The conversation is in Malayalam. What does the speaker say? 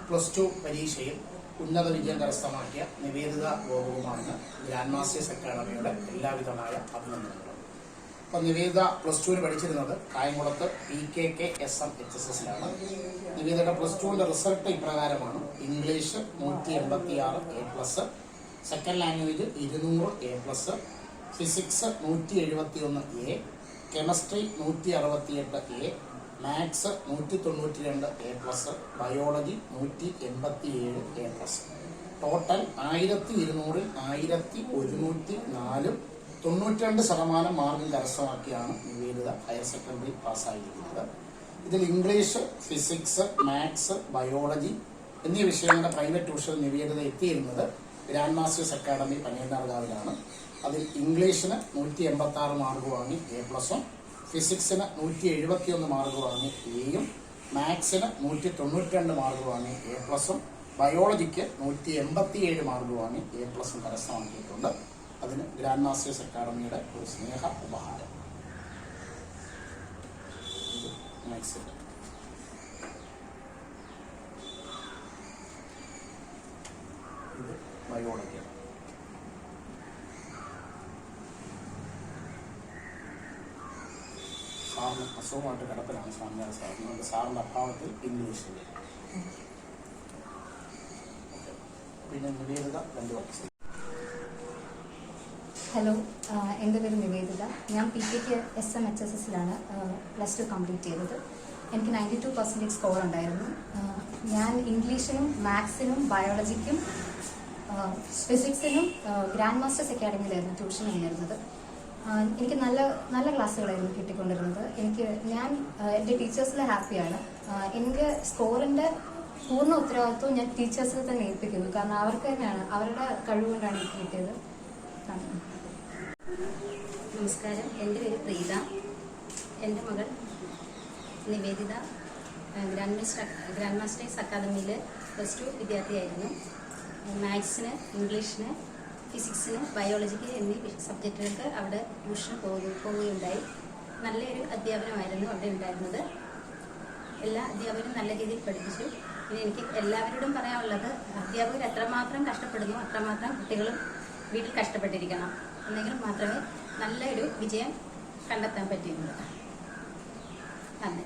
+2 പരീക്ഷയിൽ ഉന്നത വിജയം കരസ്ഥമാക്കിയ നിവേദിത ഗോപകുമാറിന് ഗ്രാൻഡ് മാസ്റ്റേഴ്സ് അക്കാദമിയുടെ എല്ലാവിധമായ അഭിനന്ദനങ്ങളും. അപ്പോൾ നിവേദിത +2 പഠിച്ചിരുന്നത് കായംകുളത്ത് PKKSM-HSS-ലാണ്. നിവേദിതയുടെ +2ന്റെ റിസൾട്ട് ഇപ്രകാരമാണ്: English 186 A+, second language 200 A+, physics 171 A, chemistry 168 A, maths 192 A+, biology 187 A+. Total 1200-ൽ 1104 92% മാർക്കും കരസ്ഥമാക്കിയാണ് നിവേദിത ഹയർ സെക്കൻഡറി പാസ്സായിരിക്കുന്നത്. ഇതിൽ ഇംഗ്ലീഷ്, ഫിസിക്സ്, മാത്സ്, ബയോളജി എന്നീ വിഷയങ്ങളുടെ പ്രൈവറ്റ് ട്യൂഷൻ നിവേദിത എത്തിയിരുന്നത് ഗ്രാൻഡ് മാസ്റ്റേഴ്സ് അക്കാദമി പനയന്നാർകാവിലാണ്. അതിൽ ഇംഗ്ലീഷിന് 186 മാർക്ക് വാങ്ങി A+, ഫിസിക്സിന് 171 മാർക്ക് വാങ്ങി Aയും, മാത്സിന് 192 മാർക്ക് വാങ്ങി A+, ബയോളജിക്ക് 187 മാർക്ക് വാങ്ങി A+ കരസ്ഥമാക്കിയിട്ടുണ്ട്. അതിന് ഗ്രാൻഡ് മാസ്റ്റേഴ്സ് അക്കാദമിയുടെ ഒരു സ്നേഹ ഉപഹാരം. മാത്സിന്റെ ഇത് ബയോളജിയാണ്. സാറിന് അസുഖമായിട്ട് കിടപ്പിലാണ് സ്വാമിനാഥ സാറിന്. സാറിൻ്റെ അഭാവത്തിൽ ഇംഗ്ലീഷിൽ. പിന്നെ നിവേദിത 2 വർഷം. ഹലോ, എൻ്റെ പേര് നിവേദിത. ഞാൻ PKKSM-HSS-ലാണ് +2 കംപ്ലീറ്റ് ചെയ്തത്. എനിക്ക് 92% സ്കോർ ഉണ്ടായിരുന്നു. ഞാൻ ഇംഗ്ലീഷിനും മാത്സിനും ബയോളജിക്കും ഫിസിക്സിനും ഗ്രാൻഡ് മാസ്റ്റേഴ്സ് അക്കാദമിയിലായിരുന്നു ട്യൂഷൻ ഉണ്ടായിരുന്നത്. എനിക്ക് നല്ല നല്ല ക്ലാസ്സുകളായിരുന്നു കിട്ടിക്കൊണ്ടിരുന്നത്. എൻ്റെ ടീച്ചേഴ്സിൽ ഹാപ്പിയാണ്. എൻ്റെ സ്കോറിൻ്റെ പൂർണ്ണ ഉത്തരവാദിത്വം ഞാൻ ടീച്ചേഴ്സിൽ തന്നെ ഏൽപ്പിക്കുന്നു. കാരണം അവർക്ക് തന്നെയാണ്, അവരുടെ കഴിവുകൊണ്ടാണ് എനിക്ക് കിട്ടിയത്. നമസ്കാരം, എൻ്റെ പേര് പ്രീത. എൻ്റെ മകൾ നിവേദിത ഗ്രാൻഡ് മാസ്റ്റേഴ്സ് അക്കാദമിയിൽ +2 വിദ്യാർത്ഥിയായിരുന്നു. മാത്സിന്, ഇംഗ്ലീഷിന്, ഫിസിക്സിന്, ബയോളജിക്ക് എന്നീ സബ്ജക്റ്റുകൾക്ക് അവിടെ ട്യൂഷൻ പോവുകയുണ്ടായി. നല്ലൊരു അധ്യാപനമായിരുന്നു അവിടെ ഉണ്ടായിരുന്നത്. എല്ലാ അധ്യാപകരും നല്ല രീതിയിൽ പഠിപ്പിച്ചു. പിന്നെ എനിക്ക് എല്ലാവരോടും പറയാനുള്ളത്, അധ്യാപകർ എത്രമാത്രം കഷ്ടപ്പെടുന്നു അത്രമാത്രം കുട്ടികളും വീട്ടിൽ കഷ്ടപ്പെട്ടിരിക്കണം. എന്നെങ്കിലും മാത്രമേ നല്ലൊരു വിജയം കണ്ടെത്താൻ പറ്റിയുള്ളൂ. നന്ദി.